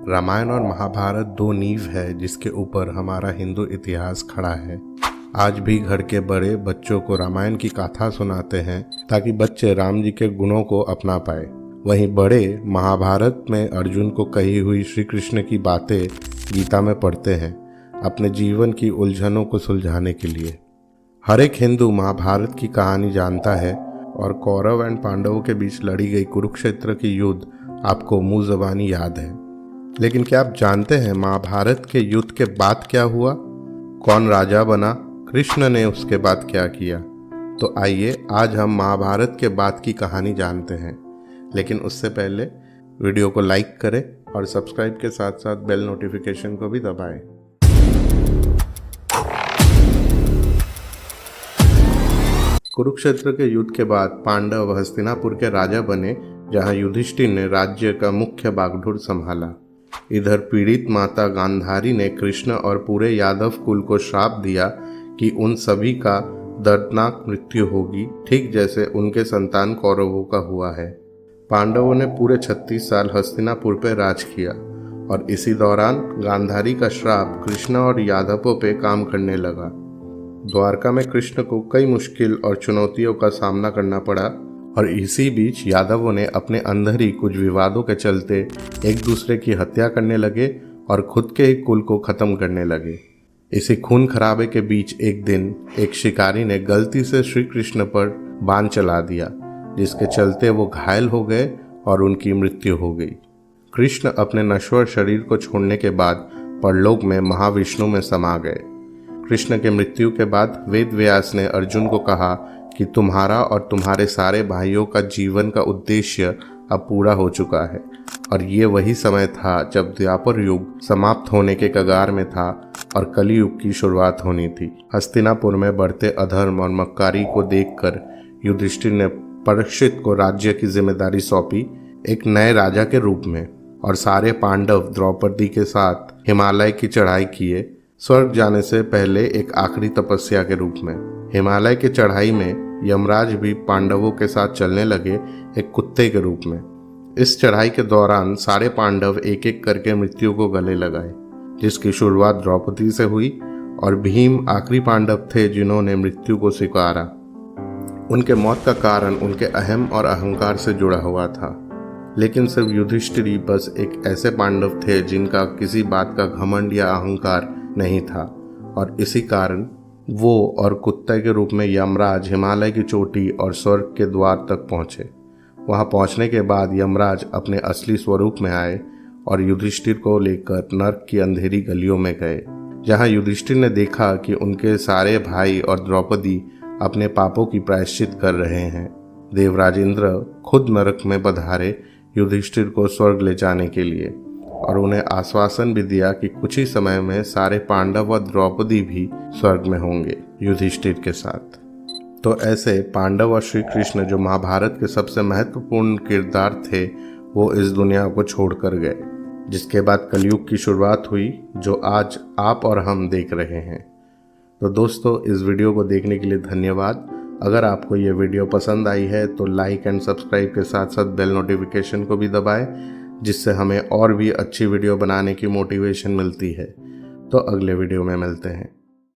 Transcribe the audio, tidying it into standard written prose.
रामायण और महाभारत दो नींव है जिसके ऊपर हमारा हिंदू इतिहास खड़ा है। आज भी घर के बड़े बच्चों को रामायण की कथा सुनाते हैं ताकि बच्चे राम जी के गुणों को अपना पाए। वहीं बड़े महाभारत में अर्जुन को कही हुई श्री कृष्ण की बातें गीता में पढ़ते हैं अपने जीवन की उलझनों को सुलझाने के लिए। हर एक हिंदू महाभारत की कहानी जानता है और कौरव एंड पांडवों के बीच लड़ी गई कुरुक्षेत्र की युद्ध आपको मुंह ज़बानी याद है। लेकिन क्या आप जानते हैं महाभारत के युद्ध के बाद क्या हुआ? कौन राजा बना? कृष्ण ने उसके बाद क्या किया? तो आइए आज हम महाभारत के बाद की कहानी जानते हैं। लेकिन उससे पहले वीडियो को लाइक करें और सब्सक्राइब के साथ साथ बेल नोटिफिकेशन को भी दबाएं। कुरुक्षेत्र के युद्ध के बाद पांडव हस्तिनापुर के राजा बने, जहां युधिष्ठिर ने राज्य का मुख्य बागडोर संभाला। इधर पीड़ित माता गांधारी ने कृष्ण और पूरे यादव कुल को श्राप दिया कि उन सभी का दर्दनाक मृत्यु होगी, ठीक जैसे उनके संतान कौरवों का हुआ है। पांडवों ने पूरे 36 साल हस्तिनापुर पर राज किया और इसी दौरान गांधारी का श्राप कृष्ण और यादवों पे काम करने लगा। द्वारका में कृष्ण को कई मुश्किल और चुनौतियों का सामना करना पड़ा और इसी बीच यादवों ने अपने अंदर ही कुछ विवादों के चलते एक दूसरे की हत्या करने लगे और खुद के ही कुल को खत्म करने लगे। इसी खून खराबे के बीच एक दिन एक शिकारी ने गलती से श्री कृष्ण पर बाण चला दिया, जिसके चलते वो घायल हो गए और उनकी मृत्यु हो गई। कृष्ण अपने नश्वर शरीर को छोड़ने के बाद परलोक में महाविष्णु में समा गए। कृष्ण के मृत्यु के बाद वेद व्यास ने अर्जुन को कहा कि तुम्हारा और तुम्हारे सारे भाइयों का जीवन का उद्देश्य अब पूरा हो चुका है और ये वही समय था जब द्वापर युग समाप्त होने के कगार में था और कलियुग की शुरुआत होनी थी। हस्तिनापुर में बढ़ते अधर्म और मक्कारी को देखकर युधिष्ठिर ने परीक्षित को राज्य की जिम्मेदारी सौंपी, एक नए राजा के रूप में, और सारे पांडव द्रौपदी के साथ हिमालय की चढ़ाई किए, स्वर्ग जाने से पहले एक आखिरी तपस्या के रूप में। हिमालय की चढ़ाई में यमराज भी पांडवों के साथ चलने लगे, एक कुत्ते के रूप में। इस चढ़ाई के दौरान सारे पांडव एक एक करके मृत्यु को गले लगाए, जिसकी शुरुआत द्रौपदी से हुई और भीम आखिरी पांडव थे जिन्होंने मृत्यु को स्वीकारा। उनके मौत का कारण उनके अहम और अहंकार से जुड़ा हुआ था। लेकिन सिर्फ युधिष्ठिर ही बस एक ऐसे पांडव थे जिनका किसी बात का घमंड या अहंकार नहीं था, और इसी कारण वो और कुत्ते के रूप में यमराज हिमालय की चोटी और स्वर्ग के द्वार तक पहुंचे। वहां पहुंचने के बाद यमराज अपने असली स्वरूप में आए और युधिष्ठिर को लेकर नर्क की अंधेरी गलियों में गए, जहां युधिष्ठिर ने देखा कि उनके सारे भाई और द्रौपदी अपने पापों की प्रायश्चित कर रहे हैं। देवराज इंद्र खुद नरक में पधारे युधिष्ठिर को स्वर्ग ले जाने के लिए और उन्हें आश्वासन भी दिया कि कुछ ही समय में सारे पांडव और द्रौपदी भी स्वर्ग में होंगे युधिष्ठिर के साथ। तो ऐसे पांडव और श्री कृष्ण जो महाभारत के सबसे महत्वपूर्ण किरदार थे, वो इस दुनिया को छोड़कर गए, जिसके बाद कलयुग की शुरुआत हुई जो आज आप और हम देख रहे हैं। तो दोस्तों, इस वीडियो को देखने के लिए धन्यवाद। अगर आपको ये वीडियो पसंद आई है तो लाइक एंड सब्सक्राइब के साथ साथ बेल नोटिफिकेशन को भी दबाएं, जिससे हमें और भी अच्छी वीडियो बनाने की मोटिवेशन मिलती है। तो अगले वीडियो में मिलते हैं।